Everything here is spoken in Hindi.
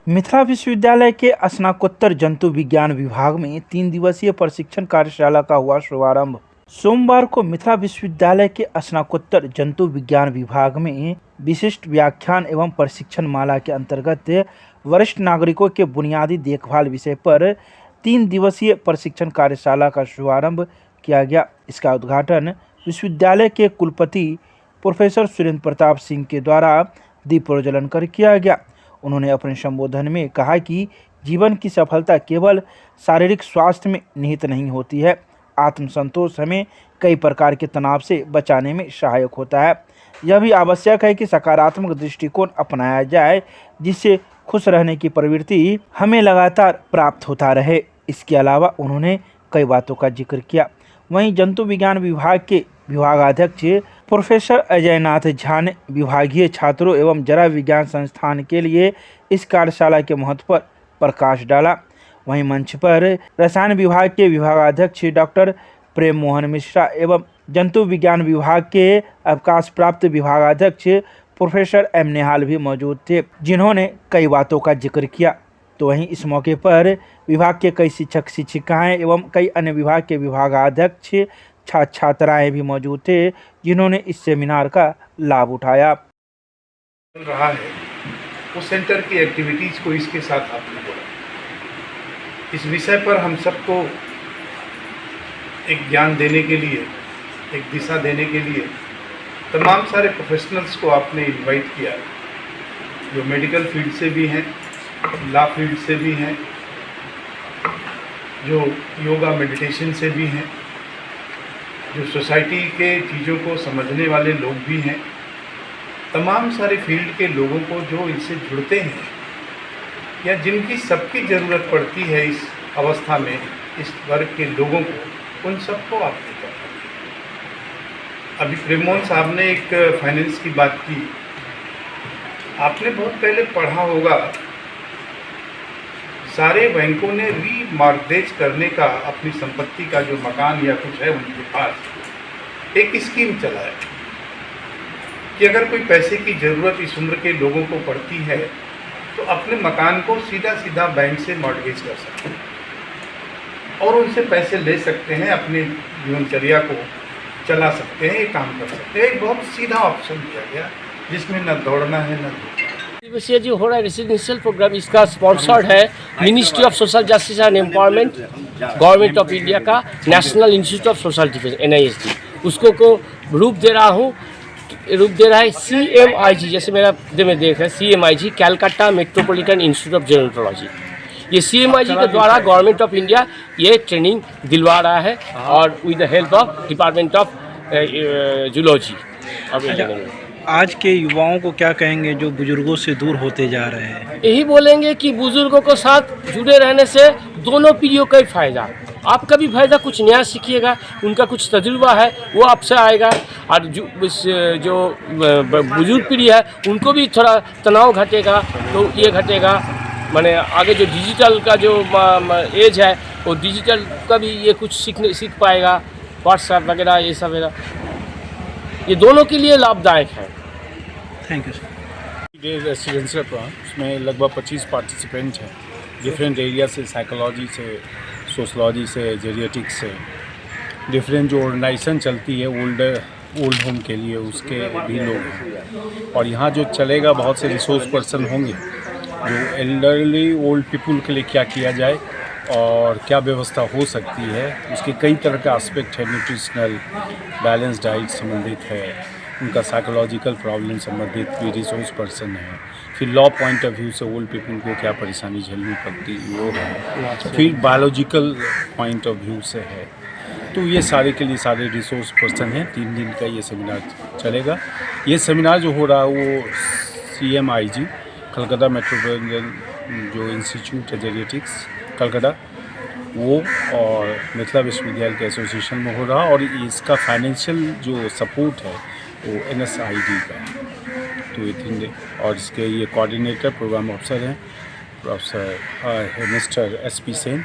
मिथिला विश्वविद्यालय के स्नातकोत्तर जंतु विज्ञान विभाग में 3 दिवसीय प्रशिक्षण कार्यशाला का हुआ शुभारंभ। सोमवार को मिथिला विश्वविद्यालय के स्नातकोत्तर जंतु विज्ञान विभाग में विशिष्ट व्याख्यान एवं प्रशिक्षण माला के अंतर्गत वरिष्ठ नागरिकों के बुनियादी देखभाल विषय पर 3 दिवसीय प्रशिक्षण कार्यशाला का शुभारंभ किया गया। इसका उद्घाटन विश्वविद्यालय के कुलपति प्रोफेसर सुरेंद्र प्रताप सिंह के द्वारा दीप प्रज्वलन कर किया गया। उन्होंने अपने संबोधन में कहा कि जीवन की सफलता केवल शारीरिक स्वास्थ्य में निहित नहीं होती है। आत्मसंतोष हमें कई प्रकार के तनाव से बचाने में सहायक होता है। यह भी आवश्यक है कि सकारात्मक दृष्टिकोण अपनाया जाए, जिससे खुश रहने की प्रवृत्ति हमें लगातार प्राप्त होता रहे। इसके अलावा उन्होंने कई बातों का जिक्र किया। वहीं जंतु विज्ञान विभाग के विभागाध्यक्ष प्रोफेसर अजय नाथ झा ने विभागीय छात्रों एवं जरा विज्ञान संस्थान के लिए इस कार्यशाला के महत्व पर प्रकाश डाला। वहीं मंच पर रसायन विभाग के विभागाध्यक्ष डॉक्टर प्रेम मोहन मिश्रा एवं जंतु विज्ञान विभाग के अवकाश प्राप्त विभागाध्यक्ष प्रोफेसर एम निहाल भी मौजूद थे, जिन्होंने कई बातों का जिक्र किया। तो वहीं इस मौके पर विभाग के कई शिक्षक शिक्षिकाएं एवं कई अन्य विभाग के विभागाध्यक्ष छात्राएं भी मौजूद थे, जिन्होंने इस सेमिनार का लाभ उठाया। चल रहा है उस सेंटर की एक्टिविटीज़ को इसके साथ आपने जोड़ा। इस विषय पर हम सबको एक ज्ञान देने के लिए, एक दिशा देने के लिए तमाम सारे प्रोफेशनल्स को आपने इनवाइट किया, जो मेडिकल फील्ड से भी हैं, लॉ फील्ड से भी हैं, जो योगा मेडिटेशन से भी हैं, जो सोसाइटी के चीज़ों को समझने वाले लोग भी हैं। तमाम सारे फील्ड के लोगों को जो इनसे जुड़ते हैं या जिनकी सबकी ज़रूरत पड़ती है इस अवस्था में, इस वर्ग के लोगों को, उन सबको आपने कहा। अभी प्रेमोहन साहब ने एक फाइनेंस की बात की। आपने बहुत पहले पढ़ा होगा, सारे बैंकों ने रीमॉर्गेज करने का, अपनी संपत्ति का जो मकान या कुछ है उनके पास एक स्कीम चलाया कि अगर कोई पैसे की ज़रूरत इस उम्र के लोगों को पड़ती है तो अपने मकान को सीधा सीधा बैंक से मॉर्गेज कर सकते हैं और उनसे पैसे ले सकते हैं, अपने जीवनचर्या को चला सकते हैं, ये काम कर सकते हैं। एक बहुत सीधा ऑप्शन दिया गया जिसमें न दौड़ना है न धूपना। दिवसीय जो हो रहा है रेसिडेंशियल प्रोग्राम, इसका स्पॉन्सर्ड है ministry of social justice and empowerment, government of India का national institute of social defence NISD। उसको को रूप दे रहा है CMIG, जैसे मेरा में देख है CMIG, Calcutta metropolitan institute of gerontology. ये CMIG के द्वारा गवर्नमेंट ऑफ इंडिया ये ट्रेनिंग दिलवा रहा है और with the help of department of zoology. आज के युवाओं को क्या कहेंगे जो बुजुर्गों से दूर होते जा रहे हैं? यही बोलेंगे कि बुजुर्गों के साथ जुड़े रहने से दोनों पीढ़ियों का ही फायदा। आपका भी फायदा, कुछ नया सीखिएगा, उनका कुछ तजुर्बा है वो आपसे आएगा, और जो बुजुर्ग पीढ़ी है उनको भी थोड़ा तनाव घटेगा, तो ये घटेगा। माने आगे जो डिजिटल का जो एज है वो डिजिटल का भी ये कुछ सीख पाएगा, व्हाट्सएप वगैरह ये सब वगैरह, ये दोनों के लिए लाभदायक है। Thank you sir. ये रेसिडेंशियल प्रोग्राम, उसमें लगभग 25 पार्टिसिपेंट हैं, डिफरेंट एरिया से, साइकोलॉजी से, सोशलॉजी से, जेरिएटिक्स से। डिफरेंट जो ऑर्गेनाइजेशन चलती है ओल्ड होम के लिए, उसके भी लोग हैं। और यहाँ जो चलेगा, बहुत से रिसोर्स पर्सन होंगे जो एल्डरली ओल्ड पीपल के लिए क्या किया जाए और क्या व्यवस्था हो सकती है, उसके कई तरह का एस्पेक्ट है। न्यूट्रिशनल बैलेंस डाइट संबंधित है, उनका साइकोलॉजिकल प्रॉब्लम संबंधित भी रिसोर्स पर्सन है। फिर लॉ पॉइंट ऑफ व्यू से ओल्ड पीपल को क्या परेशानी झेलनी पड़ती वो है। फिर बायोलॉजिकल पॉइंट ऑफ व्यू से है। तो ये सारे के लिए सारे रिसोर्स पर्सन हैं। 3 दिन का ये सेमिनार चलेगा। ये सेमिनार जो हो रहा है वो CMIG, कलकत्ता मेट्रोपॉलिटन जो इंस्टीट्यूट है जेरिएटिक्स कलकत्ता, वो और मिथिला विश्वविद्यालय के एसोसिएशन में हो रहा, और इसका फाइनेंशियल जो सपोर्ट है वो NSID का है। तो ये 3 दिन, और इसके ये कोऑर्डिनेटर प्रोग्राम ऑफिसर हैं प्रोफेसर मिस्टर SP सेन।